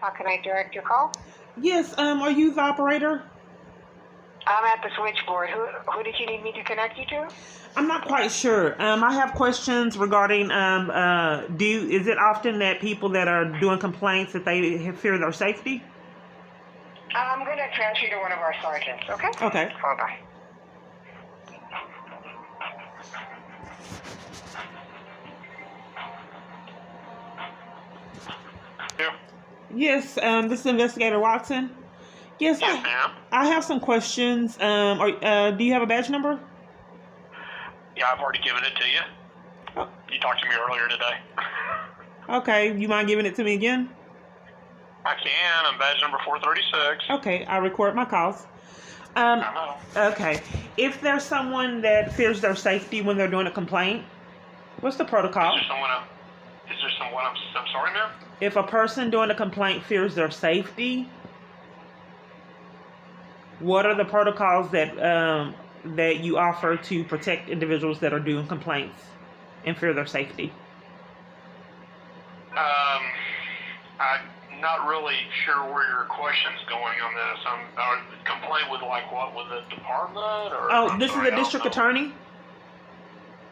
How can I direct your call? Yes, are you the operator? I'm at the switchboard. Who did you need me to connect you to? I'm not quite sure. I have questions regarding is it often that people that are doing complaints that they fear their safety? I'm going to transfer you to one of our sergeants, okay? Okay. Hold on. Yes, this is Investigator Watson. Yes, ma'am. I have some questions. Do you have a badge number? Yeah, I've already given it to you. Oh. You talked to me earlier today. Okay, you mind giving it to me again? I can. I'm badge number 436. Okay, I record my calls. I know. Okay, if there's someone that fears their safety when they're doing a complaint, what's the protocol? Is there someone I'm sorry, ma'am? If a person doing a complaint fears their safety, what are the protocols that you offer to protect individuals that are doing complaints and fear their safety? I'm not really sure where your question's going on this. Complaint with like what, with the department or? Oh, this is the district attorney?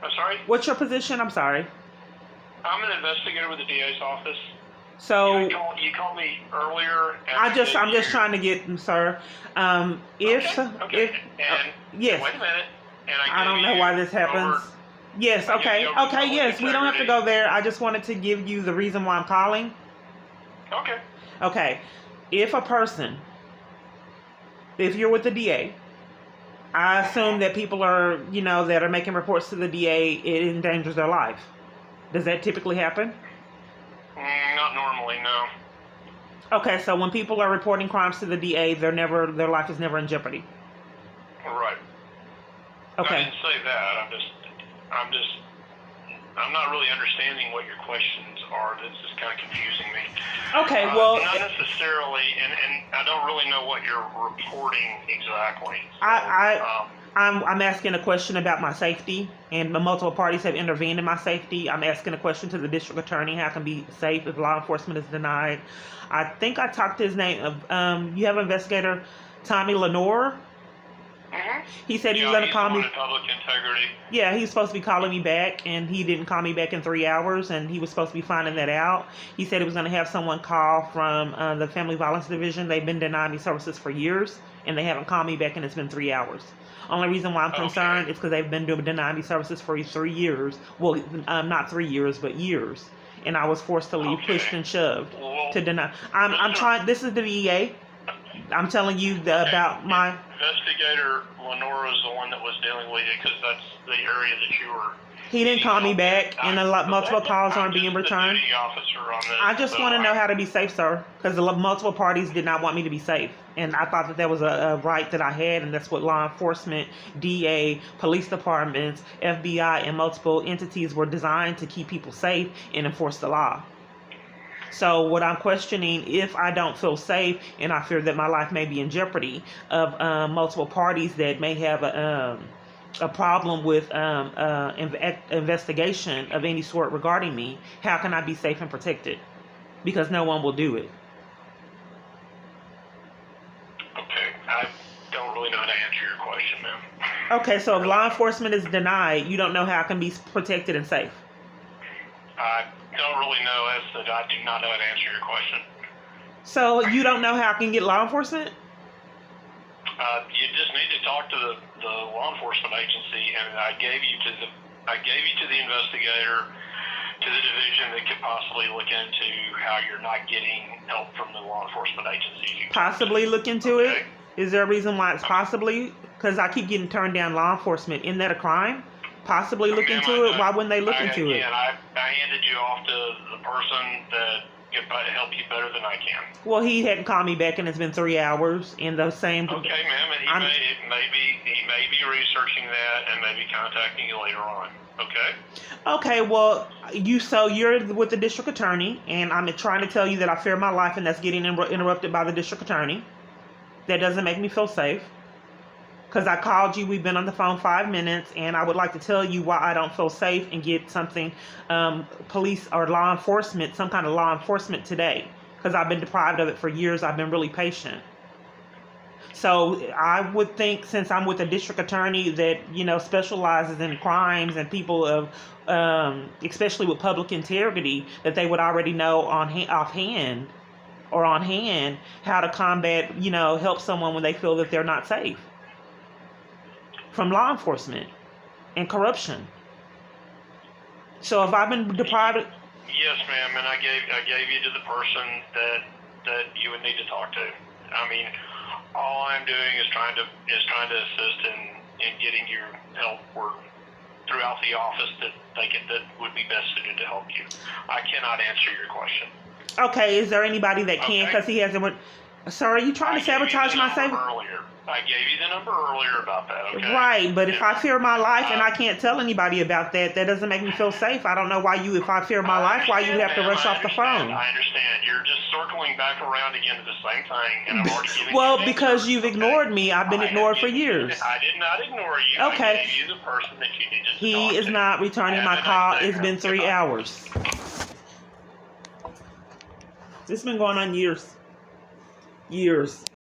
I'm sorry? What's your position? I'm sorry. I'm an investigator with the DA's office. So you called me earlier. And I'm just trying to get, sir. Okay. Yes. Wait a minute. And I don't know why this happens. Yes. Okay. Okay. Yes. We don't have to go there. I just wanted to give you the reason why I'm calling. Okay. Okay. If you're with the DA, I assume that people are, that are making reports to the DA, it endangers their life. Does that typically happen? Not normally, no. Okay, so when people are reporting crimes to the DA, their life is never in jeopardy. Right. Okay. I didn't say that. I'm not really understanding what your questions are. This is kind of confusing me. Okay, well, not necessarily, and I don't really know what you're reporting exactly. So, I'm asking a question about my safety, and multiple parties have intervened in my safety. I'm asking a question to the district attorney: how I can be safe if law enforcement is denied. I think I talked to his name. You have investigator Tommy Lenore. Mm-hmm. He said he was going to call me. Public integrity. Yeah, he was supposed to be calling me back, and he didn't call me back in 3 hours, and he was supposed to be finding that out. He said he was going to have someone call from the Family Violence Division. They've been denying me services for years, and they haven't called me back, and it's been 3 hours. Only reason why I'm concerned is because they've been denying me services for 3 years. Well, not 3 years, but years. And I was forced to leave, pushed and shoved to deny. I'm trying. This is the DEA. I'm telling you about my... Investigator Lenora is the one that was dealing with it because that's the area that you were... He didn't call me back, and multiple calls aren't being returned. I just want to know how to be safe, sir, because multiple parties did not want me to be safe. And I thought that was a right that I had, and that's what law enforcement, DA, police departments, FBI, and multiple entities were designed to keep people safe and enforce the law. So what I'm questioning, if I don't feel safe and I fear that my life may be in jeopardy of multiple parties that may have a problem with investigation of any sort regarding me, how can I be safe and protected? Because no one will do it. Okay, I don't really know how to answer your question, ma'am. Okay, so if law enforcement is denied, you don't know how I can be protected and safe. I don't really know, as that I do not know how to answer your question. So you don't know how I can get law enforcement? You just need to talk to the law enforcement agency, and I gave you to the investigator, to the division that could possibly look into how you're not getting help from the law enforcement agency. Possibly look into it? Is there a reason why it's possibly? Because I keep getting turned down law enforcement. Isn't that a crime? Possibly look into it? Why wouldn't they look into it? I handed you off to the person that could help you better than I can. Well, he hadn't called me back, and it's been 3 hours in the same... Okay, ma'am, and he may be researching that and maybe contacting you later on. Okay? Okay, well, you're with the district attorney, and I'm trying to tell you that I fear my life, and that's getting interrupted by the district attorney. That doesn't make me feel safe. Because I called you, we've been on the phone 5 minutes, and I would like to tell you why I don't feel safe and get something, police or law enforcement, some kind of law enforcement today. because I've been deprived of it for years. I've been really patient. So I would think, since I'm with a district attorney that, you know, specializes in crimes and people of, especially with public integrity, that they would already know on hand how to combat, you know, help someone when they feel that they're not safe from law enforcement and corruption. So if I've been deprived of... Yes, ma'am, and I gave you to the person that you would need to talk to. I mean, all I'm doing is trying to assist in getting your help or throughout the office that would be best suited to help you. I cannot answer your question. Okay, is there anybody that can? Because he hasn't... Sir, are you trying to sabotage my safety? I gave you the number earlier about that, okay? Right, but if I fear my life and I can't tell anybody about that, that doesn't make me feel safe. I don't know why if I fear my life, why you have to rush off the phone. I understand. You're just circling back around again to the same thing, and I'm already giving well, you because you've ignored me. I've been ignored for years. I did not ignore you. Okay. I gave you the person that you needed to He talk is to. not returning my call. It's been 3 hours. It's been going on years. Years.